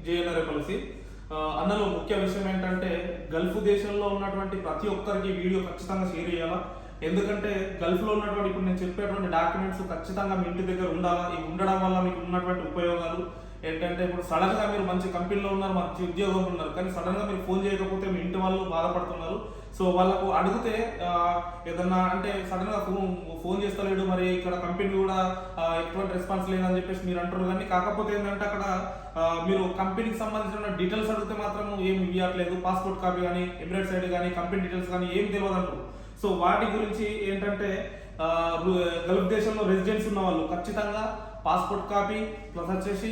జేఎన్ఆర్ఏ policy. అందులో ముఖ్య విషయం ఏంటంటే గల్ఫ్ దేశంలో ఉన్నటువంటి ప్రతి ఒక్కరికి వీడియో ఖచ్చితంగా షేర్ చేయాలా. ఎందుకంటే గల్ఫ్లో ఉన్నటువంటి ఇప్పుడు నేను చెప్పేటువంటి డాక్యుమెంట్స్ ఖచ్చితంగా మీ ఇంటి దగ్గర ఉండాలా. ఇవి ఉండడం వల్ల మీకు ఉన్నటువంటి ఉపయోగాలు ఏంటంటే, ఇప్పుడు సడన్గా మీరు మంచి కంపెనీలో ఉన్నారు, మంచి ఉద్యోగంలో ఉన్నారు, కానీ సడన్గా మీరు ఫోన్ చేయకపోతే మీ ఇంటి వాళ్ళు బాధపడుతున్నారు. సో వాళ్ళకు అడిగితే ఏదన్నా అంటే సడన్గా ఫోన్ చేస్తలేడు, మరి ఇక్కడ కంపెనీ కూడా ఎటువంటి రెస్పాన్స్ లేదని చెప్పేసి మీరు అంటారు. కానీ కాకపోతే ఏంటంటే అక్కడ మీరు కంపెనీకి సంబంధించిన డీటెయిల్స్ అడిగితే మాత్రం ఏమి ఇవ్వట్లేదు. పాస్పోర్ట్ కాపీ కానీ, ఎమిరేట్స్ ఐడి కానీ, కంపెనీ డీటెయిల్స్ కానీ ఏం తెలియదు అంటారు. సో వాటి గురించి ఏంటంటే గల్ఫ్ దేశంలో రెసిడెంట్స్ ఉన్న వాళ్ళు ఖచ్చితంగా పాస్పోర్ట్ కాపీ ప్లస్ వచ్చేసి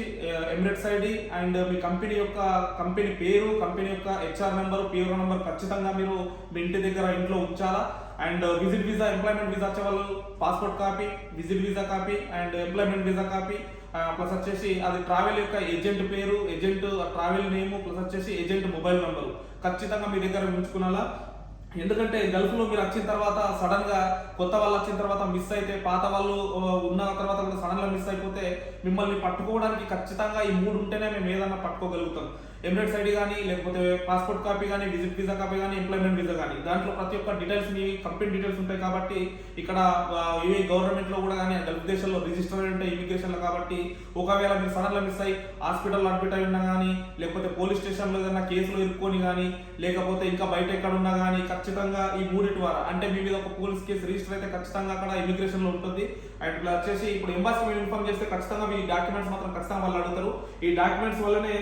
Emirates ID and me company పేరు, కంపెనీ యొక్క హెచ్ఆర్ నెంబర్, పిఓ నెంబర్ ఖచ్చితంగా మీరు మీ ఇంటి దగ్గర ఇంట్లో ఉంచాలా. And visit visa, employment visa వచ్చే వాళ్ళు passport copy, visit visa copy and employment visa copy plus వచ్చేసి అది ట్రావెల్ యొక్క ఏజెంట్ పేరు, ఏజెంట్ ట్రావెల్ నేమ్ ప్లస్ వచ్చేసి ఏజెంట్ మొబైల్ నెంబర్ ఖచ్చితంగా మీ దగ్గర ఉంచుకునాలా. ఎందుకంటే గల్ఫ్లో మీరు వచ్చిన తర్వాత సడన్ గా కొత్త వాళ్ళు వచ్చిన తర్వాత మిస్ అయితే, పాత వాళ్ళు ఉన్న తర్వాత కూడా సడన్ గా మిస్ అయిపోతే మిమ్మల్ని పట్టుకోవడానికి ఖచ్చితంగా ఈ 3 ఉంటేనే మేము ఏదన్నా పట్టుకోగలుగుతాం. ఎమిరేట్స్ ఐడి కానీ, లేకపోతే పాస్పోర్ట్ కాపీ కానీ, విజిట్ వీసా కాపీ కానీ, ఎంప్లాయ్మెంట్ వీసా కానీ, దాంట్లో ప్రతి ఒక్క డీటెయిల్స్ మీ కంపెనీ డీటెయిల్స్ ఉంటాయి. కాబట్టి ఇక్కడ ఏ గవర్నమెంట్ లో కూడా కానీ గల్ఫ్ దేశంలో రిజిస్టర్ ఉంటాయి ఇమిగ్రేషన్ లో. కాబట్టి ఒకవేళ మీరు సడన్ గా మిస్ అయ్యి హాస్పిటల్ అడ్మిట్ అయి ఉన్నా కానీ, లేకపోతే పోలీస్ స్టేషన్ లో ఏదైనా కేసులో ఇరుక్కొని కానీ, లేకపోతే ఇంకా బయట ఎక్కడ ఉన్నా కానీ ఖచ్చితంగా ఈ 3 ద్వారా అంటే మీ మీద ఒక పోలీస్ కేసు రిజిస్టర్ అయితే ఖచ్చితంగా అక్కడ ఇమిగ్రేషన్ లో ఉంటుంది. అండ్ ఇలా వచ్చేసి ఇప్పుడు ఎంబాసీ మీరు ఇన్ఫార్మ్ చేస్తే ఖచ్చితంగా మీ డాక్యుమెంట్స్ మాత్రం ఖచ్చితంగా వాళ్ళు అడుగుతారు. ఈ డాక్యుమెంట్స్ వల్లనే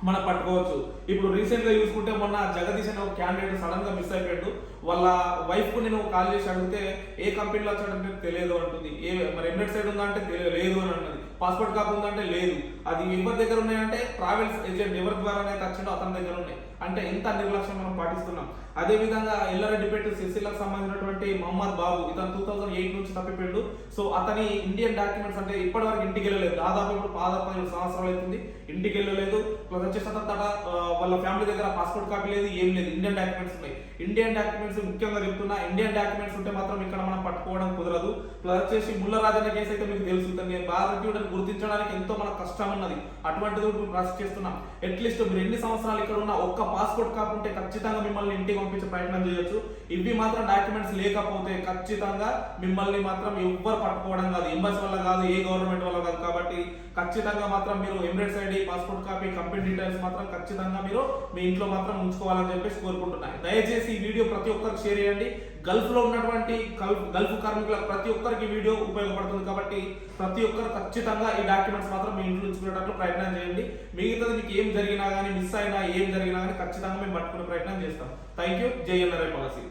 మనం పట్టుకోవచ్చు. ఇప్పుడు రీసెంట్ గా చూసుకుంటే మొన్న జగదీష్ అనే ఒక క్యాండిడేట్ సడన్ గా మిస్ అయిపోయాడు. వాళ్ళ వైఫ్ కు నేను కాల్ చేసి అడిగితే ఏ కంపెనీలో వచ్చాడంటే తెలియదు అంటుంది. మరి ఎమిరేట్స్ సైడ్ ఉందా అంటే లేదు అని అంటుంది. పాస్పోర్ట్ కాపీ ఉందంటే లేదు. అది ఎవరి దగ్గర ఉన్నాయంటే ట్రావెల్స్ ఏజెంట్ ఎవరి ద్వారా అయితే వచ్చిండో అతని దగ్గర ఉన్నాయి. అంటే ఎంత నిర్లక్ష్యం మనం పాటిస్తున్నాం. అదే విధంగా ఎల్లారెడ్డిపేట సిరిసిల్లకు సంబంధించినటువంటి మహమ్మద్ బాబు, ఇతను 2008 నుంచి తప్పిపోయాడు. సో అతని ఇండియన్ డాక్యుమెంట్స్ అంటే ఇప్పటి వరకు ఇంటికి వెళ్ళలేదు. దాదాపు ఇప్పుడు 15 సంవత్సరాలు అవుతుంది ఇంటికి వెళ్ళలేదు. ప్లస్ వచ్చేసి వాళ్ళ ఫ్యామిలీ దగ్గర పాస్పోర్ట్ కాపీ లేదు, ఏం లేదు. ఇండియన్ డాక్యుమెంట్స్ ఉన్నాయి. ఇండియన్ డాక్యుమెంట్స్ ముఖ్యంగా చెప్తున్నా, ఇండియన్ డాక్యుమెంట్స్ ఉంటే మాత్రం ఇక్కడ మనం పట్టుకోవడం కుదరదు. ప్లస్ వచ్చేసి ముల్లరాజన్న కేసు అయితే మీకు తెలుస్తుంది. భారతీయుడిని గుర్తించడానికి ఎంతో మనకు కష్టం ఉన్నది. అటువంటిది ప్రాసెస్ చేస్తున్నాం. అట్లీస్ట్ మీరు ఎన్ని సంవత్సరాలు ఇక్కడ ఉన్న ఒక్క పాస్పోర్ట్ కాపీ ఉంటే ఖచ్చితంగా మిమ్మల్ని ఇంటికి పంపించే ప్రయత్నం చేయొచ్చు. ఇవి మాత్రం డాక్యుమెంట్స్ లేకపోతే ఖచ్చితంగా మిమ్మల్ని మాత్రం ఎవ్వరు పట్టుకోవడం కాదు. ఎంబసీ వల్ల కాదు, ఏ గవర్నమెంట్ వల్ల కాదు. కాబట్టి ఖచ్చితంగా మాత్రం మీరు Emirates ID, passport copy, company details మాత్రం ఖచ్చితంగా మీరు మీ ఇంట్లో మాత్రం ఉంచుకోవాలని చెప్పేసి కోరుకుంటున్నాను. దయచేసి ఈ వీడియో ప్రతి ఒక్కరికి షేర్ చేయండి. గల్ఫ్ లో ఉన్నటువంటి గల్ఫ్ కార్మికుల ప్రతి ఒక్కరికి వీడియో ఉపయోగపడుతుంది. కాబట్టి ప్రతి ఒక్కరు ఖచ్చితంగా ఈ డాక్యుమెంట్స్ మాత్రం మీ ఇంట్లో ఉంచుకునేటట్లు ప్రయత్నం చేయండి. మిగతాది మీకు ఏం జరిగినా కానీ, మిస్ అయినా ఏం జరిగినా కానీ ఖచ్చితంగా మేము పట్టుకునే ప్రయత్నం చేస్తాం. Thank you. JNRA policy.